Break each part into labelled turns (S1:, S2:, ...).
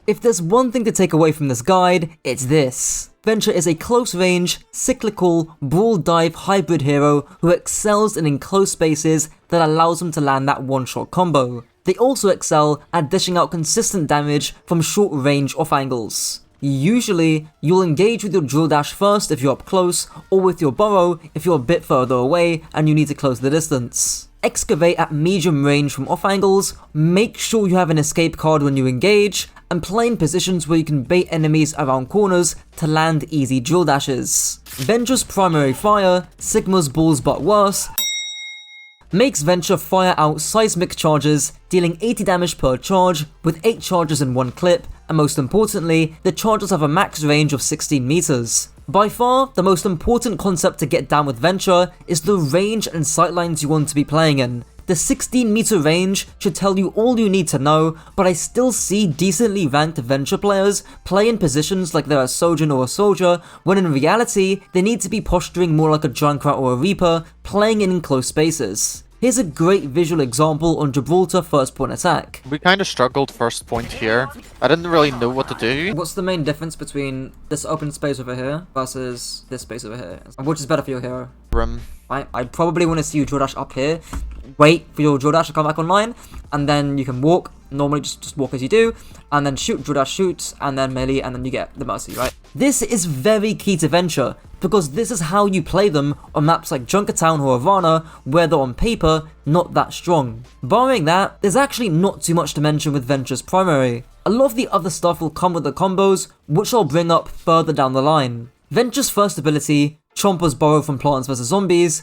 S1: If there's one thing to take away from this guide, it's this. Venture is a close-range, cyclical, brawl-dive hybrid hero who excels in enclosed spaces that allows them to land that one-shot combo. They also excel at dishing out consistent damage from short range off angles. Usually, you'll engage with your drill dash first if you're up close, or with your burrow if you're a bit further away and you need to close the distance. Excavate at medium range from off angles, make sure you have an escape card when you engage, and play in positions where you can bait enemies around corners to land easy drill dashes. Venture's primary fire, Sigma's balls but worse, makes Venture fire out seismic charges, dealing 80 damage per charge with 8 charges in one clip, and most importantly, the charges have a max range of 16 meters. By far, the most important concept to get down with Venture is the range and sightlines you want to be playing in. The 16 meter range should tell you all you need to know, but I still see decently ranked Venture players play in positions like they're a Sojourn or a Soldier, when in reality, they need to be posturing more like a Junkrat or a Reaper, playing in enclosed spaces. Here's a great visual example on Gibraltar first point attack.
S2: We kind of struggled first point here. I didn't really know what to do.
S1: What's the main difference between this open space over here versus this space over here? Which is better for your hero?
S2: Rim.
S1: I probably want to see you drill dash up here, wait for your drill dash to come back online, and then you can walk, normally just walk as you do, and then shoot, drill dash, shoot, and then melee, and then you get the mercy, right? This is very key to Venture, because this is how you play them on maps like Junkertown or Havana, where they're on paper not that strong. Barring that, there's actually not too much to mention with Venture's primary. A lot of the other stuff will come with the combos, which I'll bring up further down the line. Venture's first ability, Chomper's Burrow from Plants vs Zombies,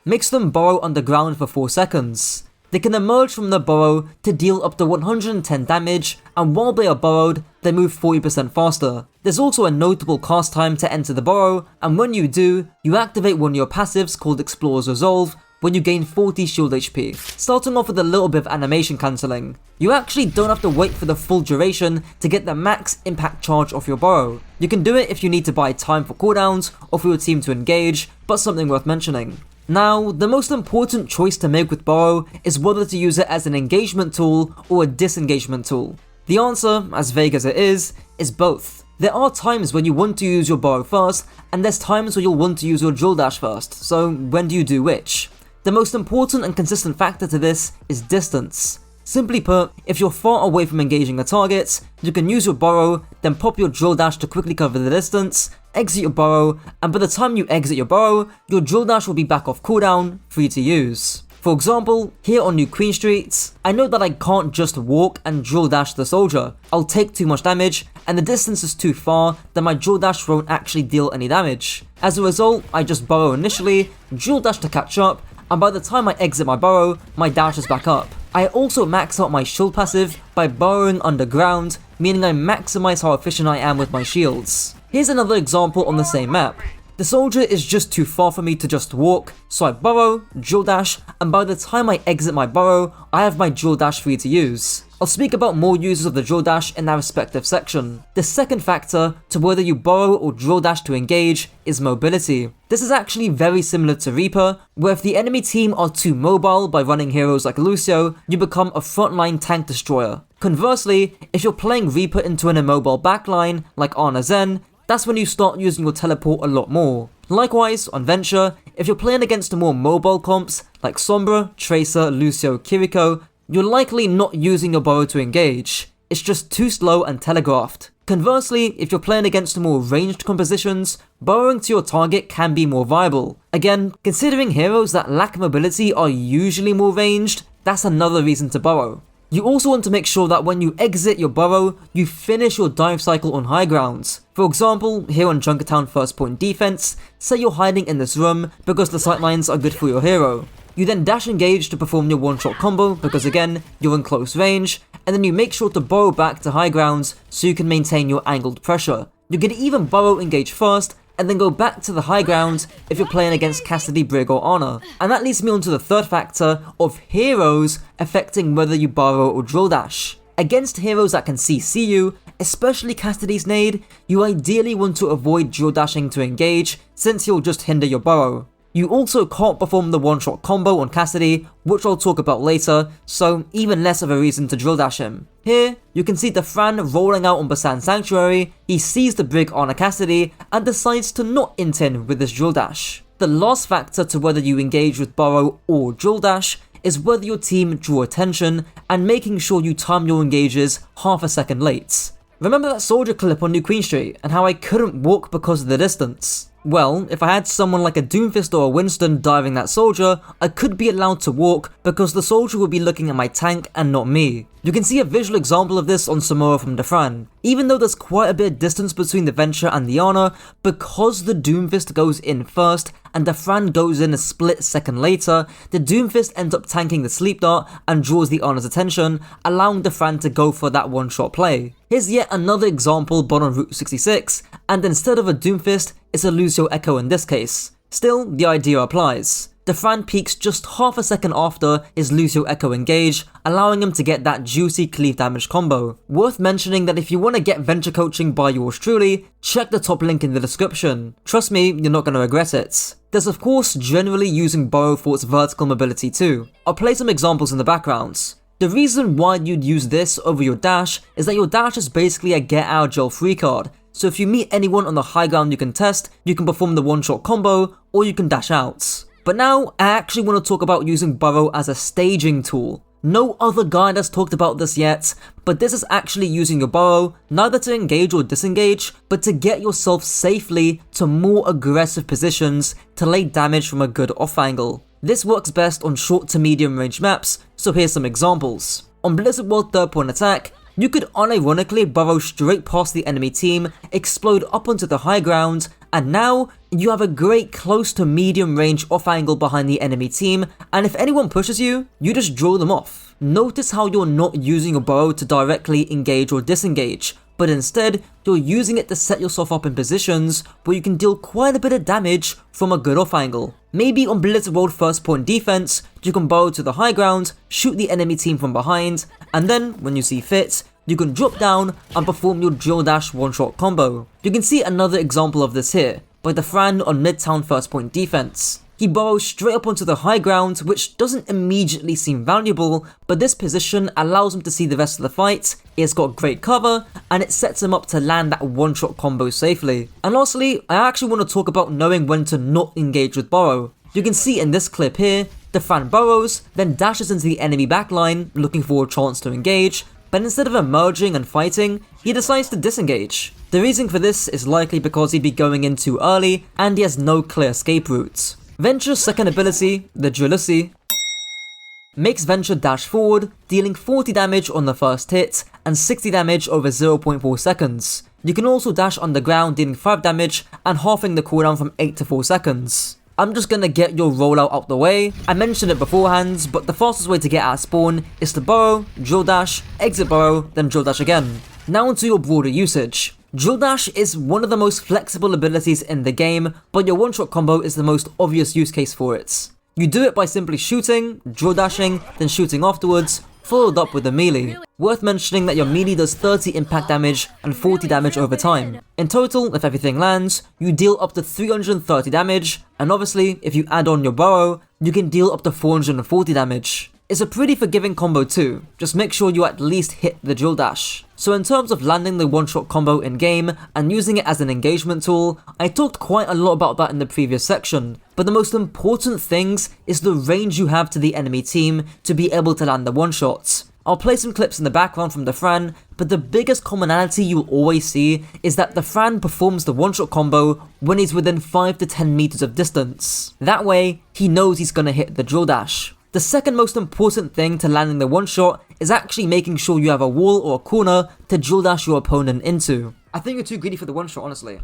S1: makes them burrow underground for 4 seconds. They can emerge from the burrow to deal up to 110 damage, and while they are burrowed, they move 40% faster. There's also a notable cast time to enter the burrow, and when you do, you activate one of your passives called Explorer's Resolve, when you gain 40 shield HP. Starting off with a little bit of animation cancelling. You actually don't have to wait for the full duration to get the max impact charge off your burrow. You can do it if you need to buy time for cooldowns, or for your team to engage, but something worth mentioning. Now, the most important choice to make with Burrow is whether to use it as an engagement tool or a disengagement tool. The answer, as vague as it is both. There are times when you want to use your Burrow first, and there's times where you'll want to use your drill dash first, so when do you do which? The most important and consistent factor to this is distance. Simply put, if you're far away from engaging the targets, you can use your burrow, then pop your drill dash to quickly cover the distance, exit your burrow, and by the time you exit your burrow, your drill dash will be back off cooldown, free to use. For example, here on New Queen Street, I know that I can't just walk and drill dash the soldier. I'll take too much damage, and the distance is too far that my drill dash won't actually deal any damage. As a result, I just burrow initially, drill dash to catch up, and by the time I exit my burrow, my dash is back up. I also max out my shield passive by burrowing underground, meaning I maximize how efficient I am with my shields. Here's another example on the same map. The soldier is just too far for me to just walk, so I burrow, drill dash, and by the time I exit my burrow, I have my drill dash free to use. I'll speak about more uses of the drill dash in their respective section. The second factor to whether you burrow or drill dash to engage is mobility. This is actually very similar to Reaper, where if the enemy team are too mobile by running heroes like Lucio, you become a frontline tank destroyer. Conversely, if you're playing Reaper into an immobile backline like Ana Zen, that's when you start using your teleport a lot more. Likewise, on Venture, if you're playing against the more mobile comps like Sombra, Tracer, Lucio, Kiriko, you're likely not using your burrow to engage. It's just too slow and telegraphed. Conversely, if you're playing against the more ranged compositions, burrowing to your target can be more viable. Again, considering heroes that lack mobility are usually more ranged, that's another reason to burrow. You also want to make sure that when you exit your burrow, you finish your dive cycle on high grounds. For example, here on Junkertown first point defense, say you're hiding in this room because the sightlines are good for your hero. You then dash engage to perform your one-shot combo because again, you're in close range, and then you make sure to burrow back to high grounds so you can maintain your angled pressure. You can even burrow engage first, and then go back to the high ground if you're playing against Cassidy, Brig or Ana. And that leads me on to the third factor of heroes affecting whether you burrow or drill dash. Against heroes that can CC you, especially Cassidy's nade, you ideally want to avoid drill dashing to engage since he'll just hinder your burrow. You also can't perform the one-shot combo on Cassidy, which I'll talk about later, so even less of a reason to drill dash him. Here, you can see the Fran rolling out on Basan Sanctuary, he sees the Brig on a Cassidy, and decides to not intend with his drill dash. The last factor to whether you engage with Burrow or drill dash is whether your team draw attention and making sure you time your engages half a second late. Remember that soldier clip on New Queen Street and how I couldn't walk because of the distance? Well, if I had someone like a Doomfist or a Winston diving that soldier, I could be allowed to walk because the soldier would be looking at my tank and not me. You can see a visual example of this on Samoa from the Fran. Even though there's quite a bit of distance between the Venture and the Ana, because the Doomfist goes in first and the Fran goes in a split second later, the Doomfist ends up tanking the Sleep Dart and draws the Ana's attention, allowing the Fran to go for that one-shot play. Here's yet another example but on Route 66, and instead of a Doomfist, it's a Lucio Echo in this case. Still, the idea applies. The Fran peaks just half a second after his Lucio Echo engage, allowing him to get that juicy cleave damage combo. Worth mentioning that if you want to get Venture coaching by yours truly, check the top link in the description. Trust me, you're not going to regret it. There's of course generally using Burrow for its vertical mobility too. I'll play some examples in the background. The reason why you'd use this over your dash is that your dash is basically a get out of jail free card. So if you meet anyone on the high ground you can test, you can perform the one-shot combo, or you can dash out. But now, I actually want to talk about using Burrow as a staging tool. No other guide has talked about this yet, but this is actually using your Burrow, neither to engage or disengage, but to get yourself safely to more aggressive positions to lay damage from a good off angle. This works best on short to medium range maps, so here's some examples. On Blizzard World 3rd point attack, you could unironically burrow straight past the enemy team, explode up onto the high ground, and now you have a great close to medium range off angle behind the enemy team, and if anyone pushes you, you just draw them off. Notice how you're not using your Burrow to directly engage or disengage, but instead you're using it to set yourself up in positions where you can deal quite a bit of damage from a good off angle. Maybe on Blizzard World first point defense, you can burrow to the high ground, shoot the enemy team from behind, and then, when you see fit, you can drop down and perform your drill dash one-shot combo. You can see another example of this here, by the Fran on Midtown first point defense. He burrows straight up onto the high ground, which doesn't immediately seem valuable, but this position allows him to see the rest of the fight, it's got great cover, and it sets him up to land that one-shot combo safely. And lastly, I actually want to talk about knowing when to not engage with Burrow. You can see in this clip here, the Fran burrows, then dashes into the enemy backline, looking for a chance to engage, but instead of emerging and fighting, he decides to disengage. The reason for this is likely because he'd be going in too early, and he has no clear escape routes. Venture's second ability, the Drillissy, makes Venture dash forward, dealing 40 damage on the first hit, and 60 damage over 0.4 seconds. You can also dash underground, dealing 5 damage, and halving the cooldown from 8 to 4 seconds. I'm just gonna get your rollout out the way. I mentioned it beforehand, but the fastest way to get out of spawn is to burrow, drill dash, exit burrow, then drill dash again. Now onto your broader usage. Drill dash is one of the most flexible abilities in the game, but your one-shot combo is the most obvious use case for it. You do it by simply shooting, drill dashing, then shooting afterwards, followed up with a melee. Worth mentioning that your melee does 30 impact damage and 40 damage over time. In total, if everything lands, you deal up to 330 damage, and obviously, if you add on your burrow, you can deal up to 440 damage. It's a pretty forgiving combo too, just make sure you at least hit the drill dash. So in terms of landing the one-shot combo in game and using it as an engagement tool, I talked quite a lot about that in the previous section, but the most important things is the range you have to the enemy team to be able to land the one-shots. I'll play some clips in the background from the Fran, but the biggest commonality you'll always see is that the Fran performs the one-shot combo when he's within 5 to 10 meters of distance. That way, he knows he's gonna hit the drill dash. The second most important thing to landing the one-shot is actually making sure you have a wall or a corner to drill dash your opponent into. I think you're too greedy for the one-shot, honestly.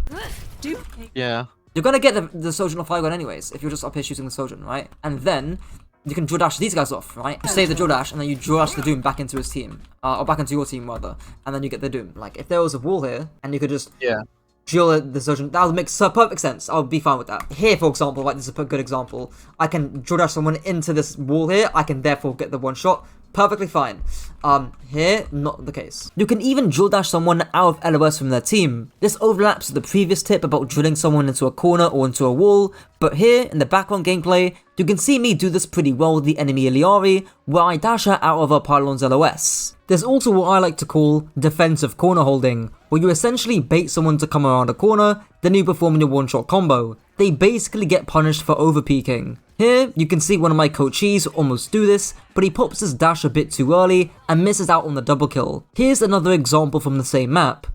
S2: Yeah.
S1: You're gonna get the Sojourn off Highground anyways, if you're just up here shooting the Sojourn, right? And then, you can drill dash these guys off, right? You save the drill dash, and then you drill dash the Doom back into his team. Or back into your team, rather. And then you get the Doom. Like, if there was a wall here, and you could just drill the Sojourn, that would make perfect sense. I'll be fine with that. Here, for example, like, this is a good example. I can drill dash someone into this wall here, I can therefore get the one shot. perfectly fine. Here, not the case. You can even drill dash someone out of L.O.S from their team. This overlaps with the previous tip about drilling someone into a corner or into a wall, but here, in the background gameplay, you can see me do this pretty well with the enemy Iliari, where I dash her out of a pylon's L.O.S. There's also what I like to call defensive corner holding, where you essentially bait someone to come around a corner, then you perform your one-shot combo. They basically get punished for overpeaking. Here, you can see one of my coaches almost do this, but he pops his dash a bit too early and misses out on the double kill. Here's another example from the same map.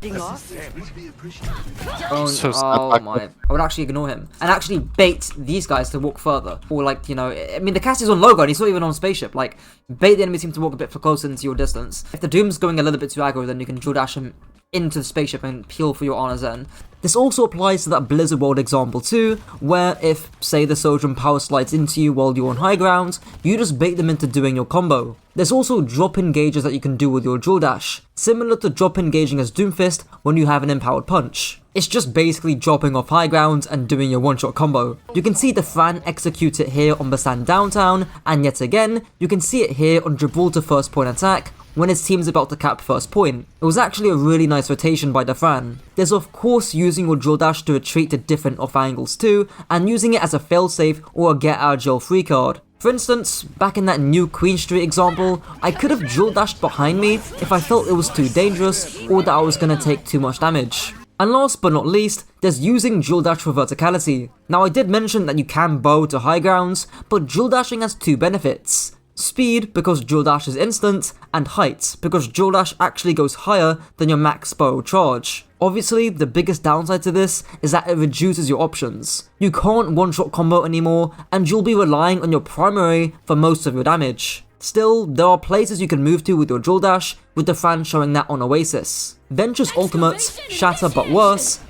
S1: Oh my, I would actually ignore him and actually bait these guys to walk further. Or like, you know, I mean the cast is on logo and he's not even on spaceship. Like, bait the enemy team to walk a bit closer into your distance. If the Doom's going a little bit too aggro, then you can drill dash him into the spaceship and peel for your honor zen. This also applies to that Blizzard World example too, where if, say, the Sojourn power slides into you while you're on high ground, you just bait them into doing your combo. There's also drop engages that you can do with your drill dash, similar to drop engaging as Doomfist when you have an empowered punch. It's just basically dropping off high ground and doing your one-shot combo. You can see the Fran execute it here on Basan downtown, and yet again, you can see it here on Gibraltar first point attack, when his team's about to cap first point. It was actually a really nice rotation by the Fran. There's of course using your drill dash to retreat to different off angles too, and using it as a failsafe or a get out of jail free card. For instance, back in that new Queen Street example, I could have drill dashed behind me if I felt it was too dangerous or that I was gonna take too much damage. And last but not least, there's using drill dash for verticality. Now I did mention that you can bow to high grounds, but drill dashing has two benefits. Speed, because drill dash is instant, and height, because drill dash actually goes higher than your max bow charge. Obviously, the biggest downside to this is that it reduces your options. You can't one-shot combo anymore, and you'll be relying on your primary for most of your damage. Still, there are places you can move to with your drill dash, with the Fran showing that on Oasis. Venture's ultimate, Shatter but worse,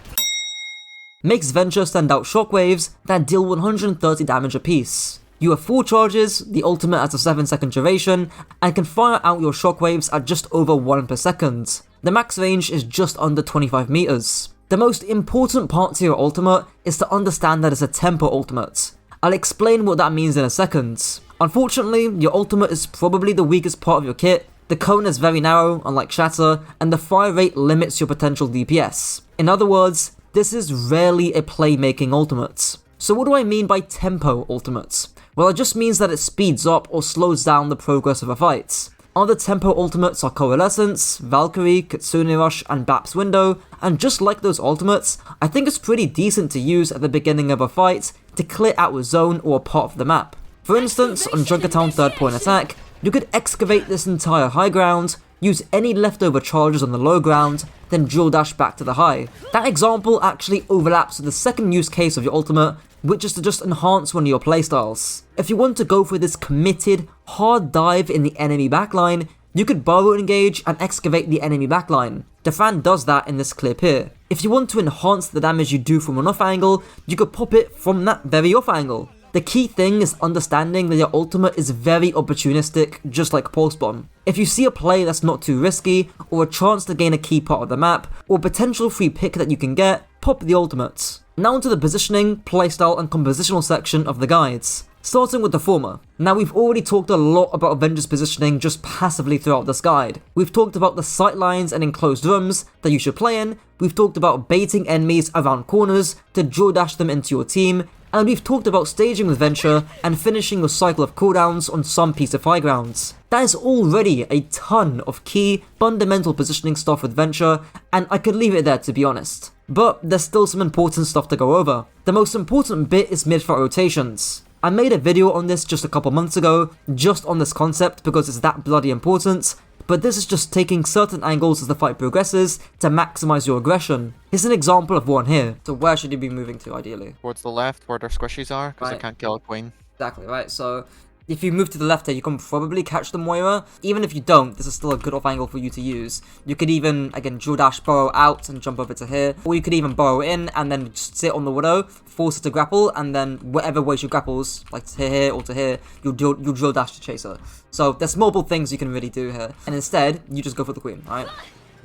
S1: makes Venture send out shockwaves that deal 130 damage apiece. You have 4 charges, the ultimate has a 7-second duration, and can fire out your shockwaves at just over 1 per second. The max range is just under 25 meters. The most important part to your ultimate is to understand that it's a tempo ultimate. I'll explain what that means in a second. Unfortunately, your ultimate is probably the weakest part of your kit. The cone is very narrow, unlike Shatter, and the fire rate limits your potential DPS. In other words, this is rarely a playmaking ultimate. So what do I mean by tempo ultimates? Well, it just means that it speeds up or slows down the progress of a fight. Other tempo ultimates are Coalescence, Valkyrie, Kitsune Rush, and Bap's Window, and just like those ultimates, I think it's pretty decent to use at the beginning of a fight to clear out a zone or a part of the map. For instance, on Junkertown third point attack, you could excavate this entire high ground, use any leftover charges on the low ground, then drill dash back to the high. That example actually overlaps with the second use case of your ultimate, which is to just enhance one of your playstyles. If you want to go for this committed, hard dive in the enemy backline, you could Burrow engage and excavate the enemy backline. The Fran does that in this clip here. If you want to enhance the damage you do from an off angle, you could pop it from that very off angle. The key thing is understanding that your ultimate is very opportunistic, just like Pulse Bomb. If you see a play that's not too risky, or a chance to gain a key part of the map, or potential free pick that you can get, pop the ultimates. Now into the positioning, playstyle and compositional section of the guides. Starting with the former. Now we've already talked a lot about Avengers positioning just passively throughout this guide. We've talked about the sightlines and enclosed rooms that you should play in, we've talked about baiting enemies around corners to drill dash them into your team, and we've talked about staging with Venture and finishing your cycle of cooldowns on some piece of high grounds. That is already a ton of key, fundamental positioning stuff with Venture, and I could leave it there to be honest. But there's still some important stuff to go over. The most important bit is midfight rotations. I made a video on this just a couple months ago, just on this concept because it's that bloody important, but this is just taking certain angles as the fight progresses to maximize your aggression. Here's an example of one here. So where should you be moving to ideally?
S2: Towards the left, where their squishies are, because I can't kill a queen.
S1: Exactly, right? So if you move to the left here, you can probably catch the Moira. Even if you don't, this is still a good off angle for you to use. You could even, again, drill dash Burrow out and jump over to here. Or you could even Burrow in and then just sit on the Widow, force it to grapple, and then whatever way she grapples, like to here or to here, you'll drill dash to chase her. So there's multiple things you can really do here. And instead, you just go for the queen, right?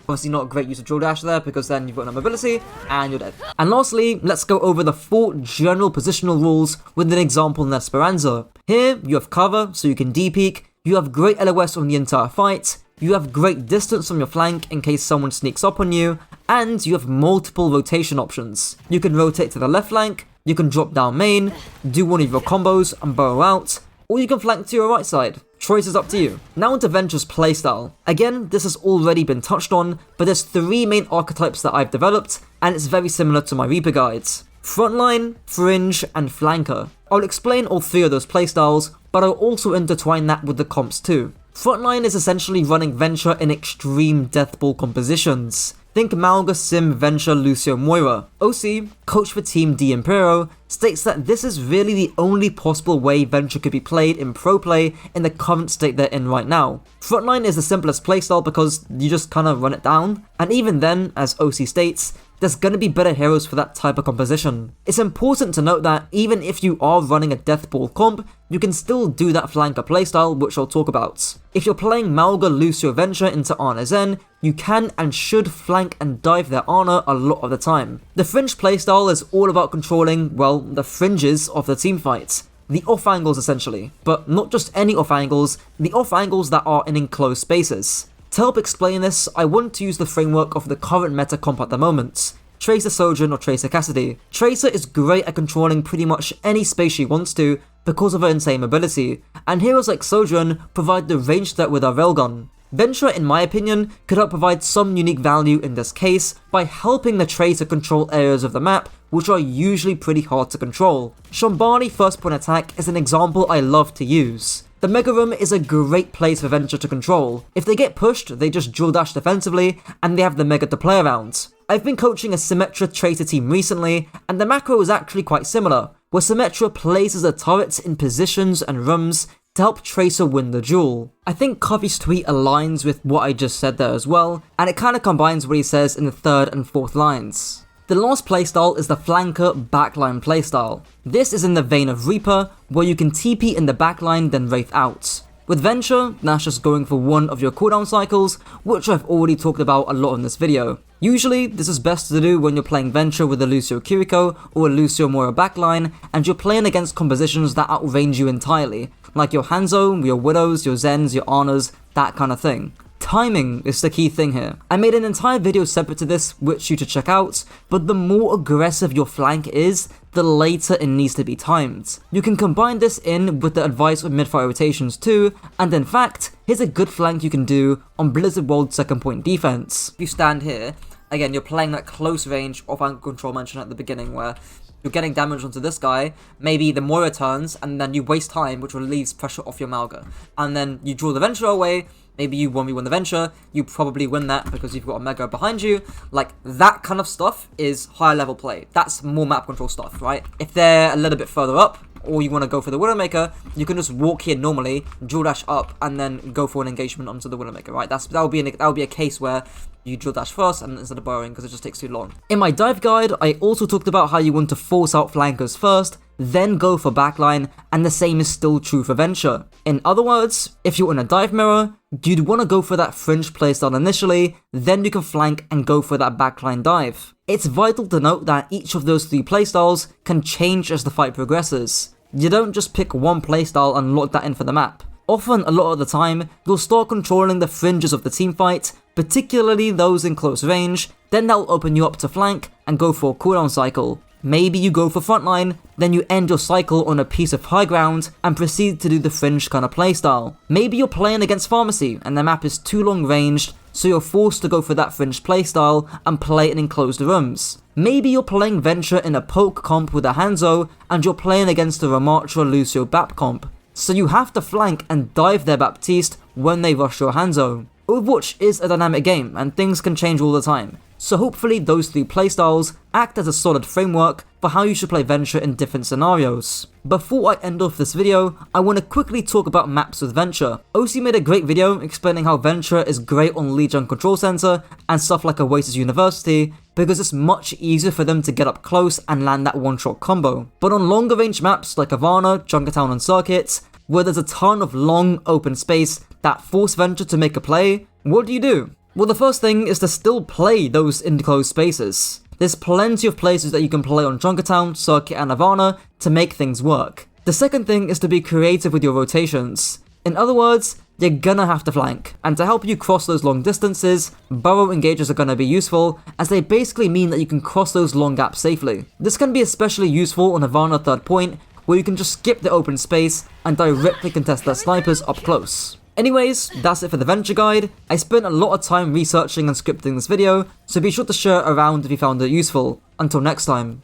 S1: Obviously not a great use of drill dash there because then you've got no mobility and you're dead. And lastly, let's go over the 4 general positional rules with an example in Esperanza. Here, you have cover, so you can D-peek, you have great L.O.S on the entire fight, you have great distance from your flank in case someone sneaks up on you, and you have multiple rotation options. You can rotate to the left flank, you can drop down main, do one of your combos and burrow out, or you can flank to your right side. Choice is up to you. Now into Venture's playstyle. Again, this has already been touched on, but there's 3 main archetypes that I've developed, and it's very similar to my Reaper guides. Frontline, Fringe, and Flanker. I'll explain all 3 of those playstyles, but I'll also intertwine that with the comps too. Frontline is essentially running Venture in extreme deathball compositions. Think Malga, Sim, Venture, Lucio, Moira. OC, coach for Team D Impero, states that this is really the only possible way Venture could be played in pro play in the current state they're in right now. Frontline is the simplest playstyle because you just kinda run it down, and even then, as OC states, there's gonna be better heroes for that type of composition. It's important to note that even if you are running a deathball comp, you can still do that flanker playstyle, which I'll talk about. If you're playing Malga, Lucio, Venture into Ana Zen, you can and should flank and dive their Ana a lot of the time. The Fringe playstyle is all about controlling, well, the fringes of the teamfight. The off angles essentially, but not just any off angles, the off angles that are in enclosed spaces. To help explain this, I want to use the framework of the current meta comp at the moment, Tracer Sojourn or Tracer Cassidy. Tracer is great at controlling pretty much any space she wants to because of her insane mobility, and heroes like Sojourn provide the range threat with her railgun. Venture, in my opinion, could help provide some unique value in this case by helping the Tracer control areas of the map which are usually pretty hard to control. Shambhani first point attack is an example I love to use. The Mega Room is a great place for Venture to control. If they get pushed, they just drill dash defensively, and they have the Mega to play around. I've been coaching a Symmetra Tracer team recently, and the macro is actually quite similar, where Symmetra places the turrets in positions and rooms to help Tracer win the duel. I think Coffee's tweet aligns with what I just said there as well, and it kinda combines what he says in the 3rd and 4th lines. The last playstyle is the Flanker Backline playstyle. This is in the vein of Reaper, where you can TP in the backline then Wraith out. With Venture, that's just going for one of your cooldown cycles, which I've already talked about a lot in this video. Usually, this is best to do when you're playing Venture with a Lucio Kiriko or a Lucio Moira backline, and you're playing against compositions that outrange you entirely, like your Hanzo, your Widows, your Zens, your Anas, that kind of thing. Timing is the key thing here. I made an entire video separate to this, which you should check out, but the more aggressive your flank is, the later it needs to be timed. You can combine this in with the advice of Midfight Rotations too, and in fact, here's a good flank you can do on Blizzard World's 2nd point defense. If you stand here, again, you're playing that close range off-angle control mentioned at the beginning where you're getting damage onto this guy, maybe the Moira turns, and then you waste time, which relieves pressure off your Malga. And then you draw the Venture away, maybe you 1v1 the Venture, you probably win that because you've got a Mega behind you. Like, that kind of stuff is higher level play. That's more map control stuff, right? If they're a little bit further up, or you want to go for the Widowmaker, you can just walk here normally, drill dash up, and then go for an engagement onto the Widowmaker, right? That would be a case where you drill dash first and instead of burrowing because it just takes too long. In my dive guide, I also talked about how you want to force out flankers first, then go for backline, and the same is still true for Venture. In other words, if you're in a dive mirror, you'd want to go for that Fringe playstyle initially, then you can flank and go for that backline dive. It's vital to note that each of those 3 playstyles can change as the fight progresses. You don't just pick one playstyle and lock that in for the map. Often, a lot of the time, you'll start controlling the fringes of the teamfight, particularly those in close range, then that'll open you up to flank and go for a cooldown cycle. Maybe you go for frontline, then you end your cycle on a piece of high ground and proceed to do the Fringe kind of playstyle. Maybe you're playing against Pharmacy and the map is too long ranged, so you're forced to go for that Fringe playstyle and play in enclosed rooms. Maybe you're playing Venture in a poke comp with a Hanzo and you're playing against a Ramattra Lucio Bap comp, so you have to flank and dive their Baptiste when they rush your Hanzo. Overwatch is a dynamic game and things can change all the time, so hopefully those 3 playstyles act as a solid framework for how you should play Venture in different scenarios. Before I end off this video, I want to quickly talk about maps with Venture. OC made a great video explaining how Venture is great on Legion Control Center and stuff like Oasis University because it's much easier for them to get up close and land that Oneshot Combo. But on longer range maps like Havana, Junkertown and Circuits, where there's a ton of long open space that force Venture to make a play, what do? Well, the first thing is to still play those enclosed spaces. There's plenty of places that you can play on Junkertown, Circuit and Havana to make things work. The second thing is to be creative with your rotations. In other words, you're gonna have to flank. And to help you cross those long distances, burrow engages are gonna be useful, as they basically mean that you can cross those long gaps safely. This can be especially useful on a Varna third point, where you can just skip the open space and directly contest their snipers up close. Anyways, that's it for the Venture Guide. I spent a lot of time researching and scripting this video, so be sure to share it around if you found it useful. Until next time.